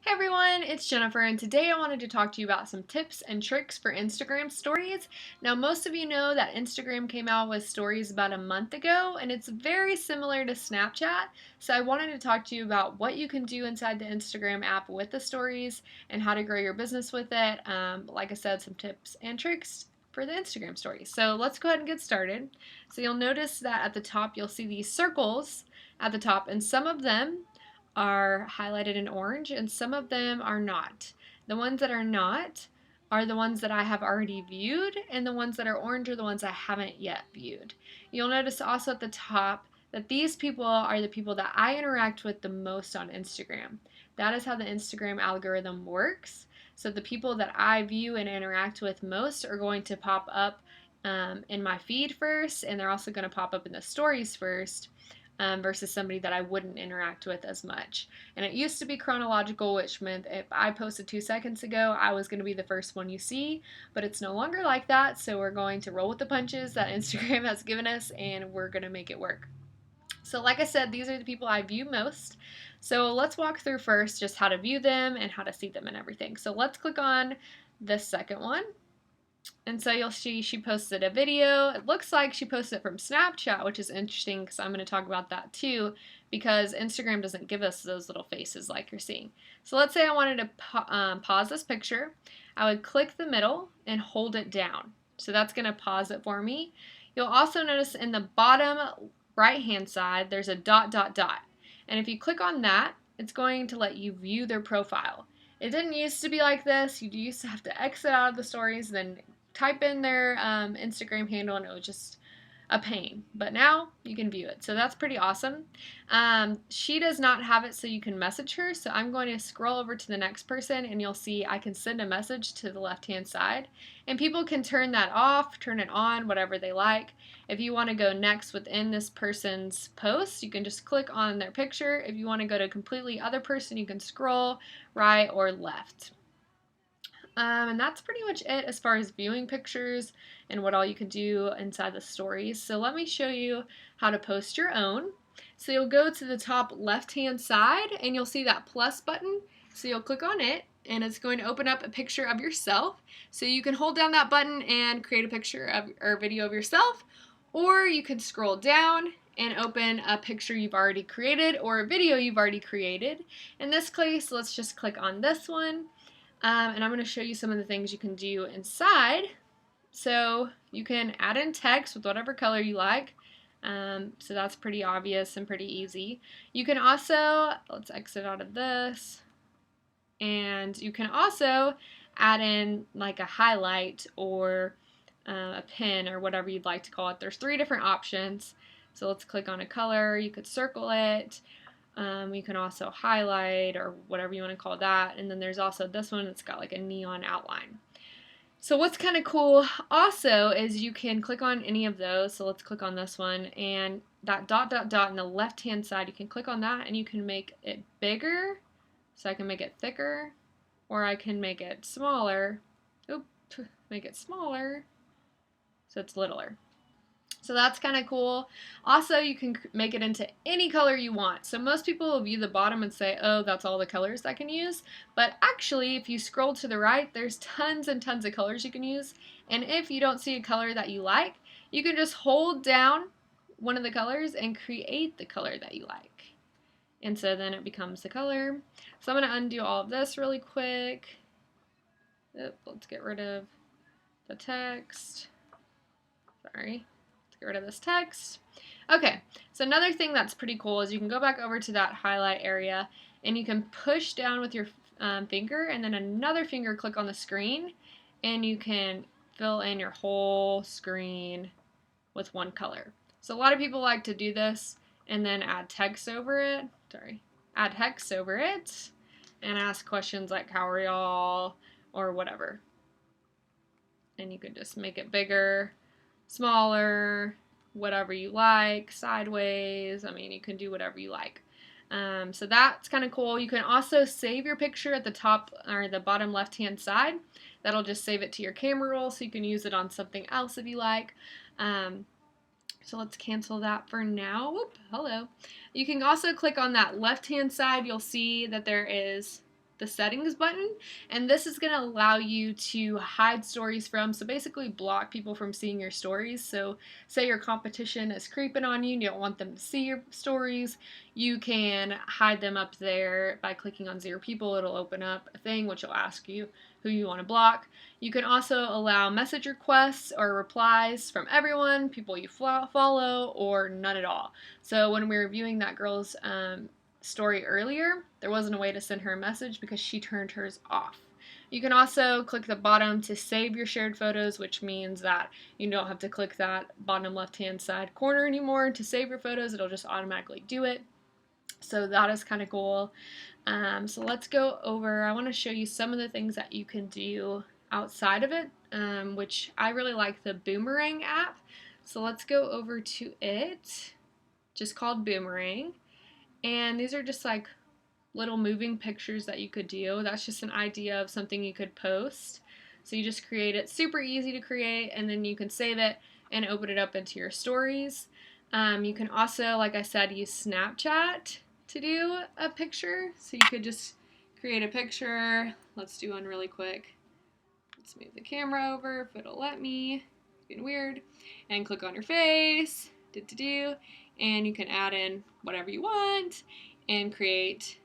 Hey everyone, it's Jennifer, and today I wanted to talk to you about some tips and tricks for Instagram stories. Now, most of you know that Instagram came out with stories about a month ago, and it's very similar to Snapchat. So, I wanted to talk to you about what you can do inside the Instagram app with the stories and how to grow your business with it. Like I said, some tips and tricks for the Instagram stories. So, let's go ahead and get started. So, you'll notice that at the top, you'll see these circles at the top, and some of them are highlighted in orange and some of them are not. The ones that are not are the ones that I have already viewed, and the ones that are orange are the ones I haven't yet viewed. You'll notice also at the top that these people are the people that I interact with the most on Instagram. That is how the Instagram algorithm works. So the people that I view and interact with most are going to pop up in my feed first, and they're also going to pop up in the stories first versus somebody that I wouldn't interact with as much. And it used to be chronological, which meant if I posted 2 seconds ago, I was going to be the first one you see, but it's no longer like that. So we're going to roll with the punches that Instagram has given us, and we're going to make it work. So, like I said, these are the people I view most. So, let's walk through first just how to view them and how to see them and everything. So, let's click on this second one. And so you'll see she posted a video. It looks like she posted it from Snapchat, which is interesting because I'm going to talk about that too, because Instagram doesn't give us those little faces like you're seeing. So let's say I wanted to pause this picture. I would click the middle and hold it down. So that's going to pause it for me. You'll also notice in the bottom right hand side, there's a dot, dot, dot. And if you click on that, it's going to let you view their profile. It didn't used to be like this. You used to have to exit out of the stories, then type in their Instagram handle, and it was just a pain. But now you can view it. So that's pretty awesome. She does not have it so you can message her. So I'm going to scroll over to the next person, and you'll see I can send a message to the left-hand side. And people can turn that off, turn it on, whatever they like. If you want to go next within this person's post, you can just click on their picture. If you want to go to a completely other person, you can scroll right or left. And that's pretty much it as far as viewing pictures and what all you can do inside the stories. So let me show you how to post your own. So you'll go to the top left hand side and you'll see that plus button. So you'll click on it and it's going to open up a picture of yourself. So you can hold down that button and create a picture of or video of yourself, or you can scroll down and open a picture you've already created or a video you've already created. In this case, let's just click on this one. And I'm going to show you some of the things you can do inside. So you can add in text with whatever color you like. So that's pretty obvious and pretty easy. You can also, let's exit out of this. And you can also add in like a highlight or a pin or whatever you'd like to call it. There's 3 different options. So let's click on a color. You could circle it. You can also highlight or whatever you want to call that. And then there's also this one that's got like a neon outline. So what's kind of cool also is you can click on any of those. So let's click on this one, and that dot dot dot on the left hand side, you can click on that and you can make it bigger. So I can make it thicker, or I can make it smaller. Oop, make it smaller so it's littler. So that's kind of cool. Also, you can make it into any color you want. So most people will view the bottom and say, oh, that's all the colors I can use. But actually, if you scroll to the right, there's tons and tons of colors you can use. And if you don't see a color that you like, you can just hold down one of the colors and create the color that you like. And so then it becomes the color. So I'm going to undo all of this really quick. Let's get rid of the text. Sorry. Get rid of this text. Okay, so another thing that's pretty cool is you can go back over to that highlight area and you can push down with your finger and then another finger click on the screen and you can fill in your whole screen with one color. So a lot of people like to do this and then add text over it. Add text over it and ask questions like how are y'all or whatever. And you can just make it bigger, smaller, whatever you like, sideways. I mean, you can do whatever you like. So that's kind of cool. You can also save your picture at the top or the bottom left-hand side. That'll just save it to your camera roll so you can use it on something else if you like. So let's cancel that for now. Whoop, hello. You can also click on that left-hand side. You'll see that there is the settings button, and this is going to allow you to hide stories from, so basically block people from seeing your stories. So say your competition is creeping on you and you don't want them to see your stories, you can hide them up there by clicking on 0 people. It'll open up a thing which will ask you who you want to block. You can also allow message requests or replies from everyone, people you follow, or none at all. So when we were viewing that girl's story earlier, there wasn't a way to send her a message because she turned hers off. You can also click the bottom to save your shared photos, which means that you don't have to click that bottom left-hand side corner anymore to save your photos. It'll just automatically do it. So that is kind of cool. So let's go over, I want to show you some of the things that you can do outside of it, which I really like the Boomerang app. So let's go over to it, just called Boomerang. And these are just like little moving pictures that you could do. That's just an idea of something you could post. So you just create it, super easy to create, and then you can save it and open it up into your stories. You can also, like I said, use Snapchat to do a picture. So you could just create a picture. Let's do one really quick. Let's move the camera over if it'll let me. It's getting weird. And click on your face. And you can add in whatever you want and create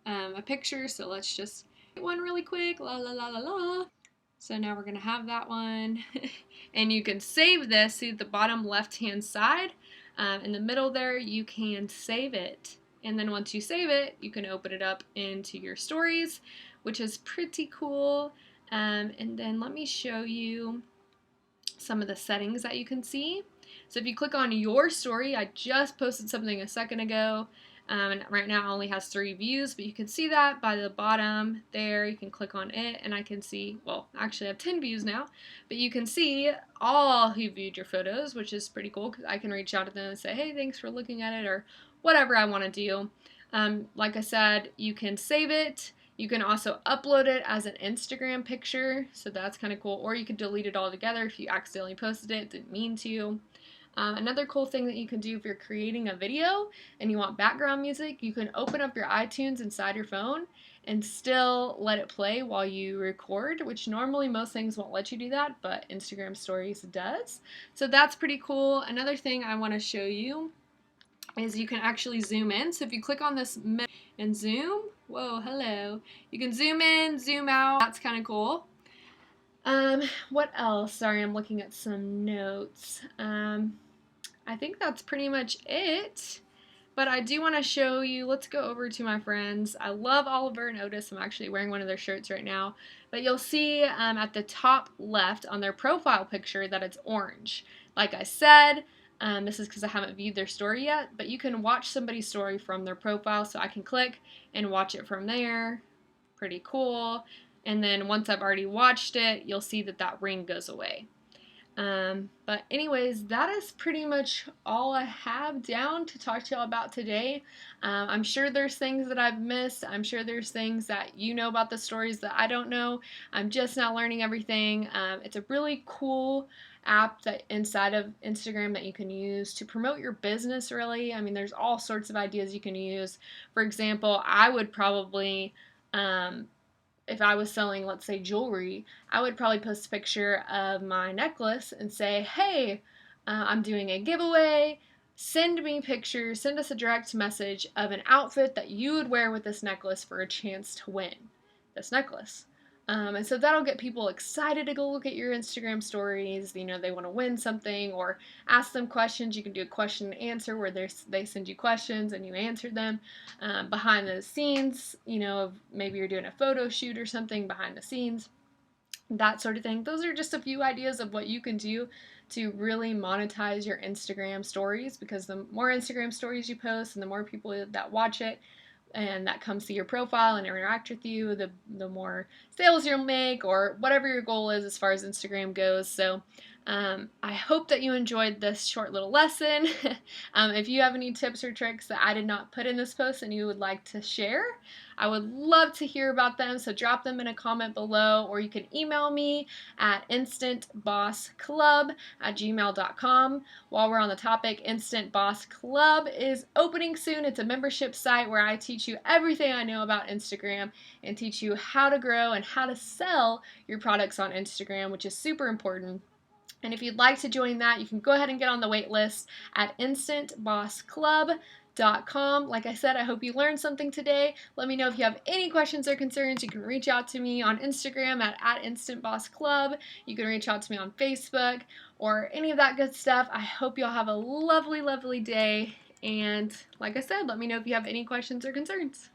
a picture. So let's just get one really quick. La la la la la. So now we're going to have that one. And you can save this. See the bottom left hand side? In the middle there, you can save it. And then once you save it, you can open it up into your stories, which is pretty cool. And then let me show you some of the settings that you can see. So if you click on your story, I just posted something a second ago, and right now it only has 3 views, but you can see that by the bottom there. You can click on it and I can see, well, actually I have 10 views now, but you can see all who viewed your photos, which is pretty cool because I can reach out to them and say, hey, thanks for looking at it, or whatever I want to do. Like I said, you can save it. You can also upload it as an Instagram picture, so that's kind of cool, or you could delete it all together if you accidentally posted it, didn't mean to. Another cool thing that you can do if you're creating a video and you want background music, you can open up your iTunes inside your phone and still let it play while you record, which normally most things won't let you do that, but Instagram Stories does. So that's pretty cool. Another thing I want to show you is you can actually zoom in. So if you click on this and zoom, whoa, hello, you can zoom in, zoom out. That's kind of cool. What else? Sorry, I'm looking at some notes. I think that's pretty much it. But I do want to show you, let's go over to my friends. I love Oliver and Otis. I'm actually wearing one of their shirts right now. But you'll see at the top left on their profile picture that it's orange. Like I said, this is because I haven't viewed their story yet, but you can watch somebody's story from their profile, so I can click and watch it from there. Pretty cool. And then once I've already watched it, you'll see that that ring goes away. But anyways, that is pretty much all I have down to talk to y'all about today. I'm sure there's things that I've missed. I'm sure there's things that you know about the stories that I don't know. I'm just now learning everything. It's a really cool app that inside of Instagram that you can use to promote your business, really. I mean, there's all sorts of ideas you can use. For example, I would probably if I was selling, let's say, jewelry, I would probably post a picture of my necklace and say, hey, I'm doing a giveaway. Send me pictures, send us a direct message of an outfit that you would wear with this necklace for a chance to win this necklace. And so that'll get people excited to go look at your Instagram stories. You know, they want to win something, or ask them questions. You can do a question and answer where they send you questions and you answer them. Behind the scenes, you know, maybe you're doing a photo shoot or something behind the scenes, that sort of thing. Those are just a few ideas of what you can do to really monetize your Instagram stories, because the more Instagram stories you post and the more people that watch it and that come see your profile and interact with you, the more sales you'll make, or whatever your goal is as far as Instagram goes. So I hope that you enjoyed this short little lesson. If you have any tips or tricks that I did not put in this post and you would like to share, I would love to hear about them, so drop them in a comment below, or you can email me at instantbossclub@gmail.com. While we're on the topic, Instant Boss Club is opening soon. It's a membership site where I teach you everything I know about Instagram and teach you how to grow and how to sell your products on Instagram, which is super important. And if you'd like to join that, you can go ahead and get on the wait list at instantbossclub.com. Like I said, I hope you learned something today. Let me know if you have any questions or concerns. You can reach out to me on Instagram at instantbossclub. You can reach out to me on Facebook or any of that good stuff. I hope y'all have a lovely, lovely day. And like I said, let me know if you have any questions or concerns.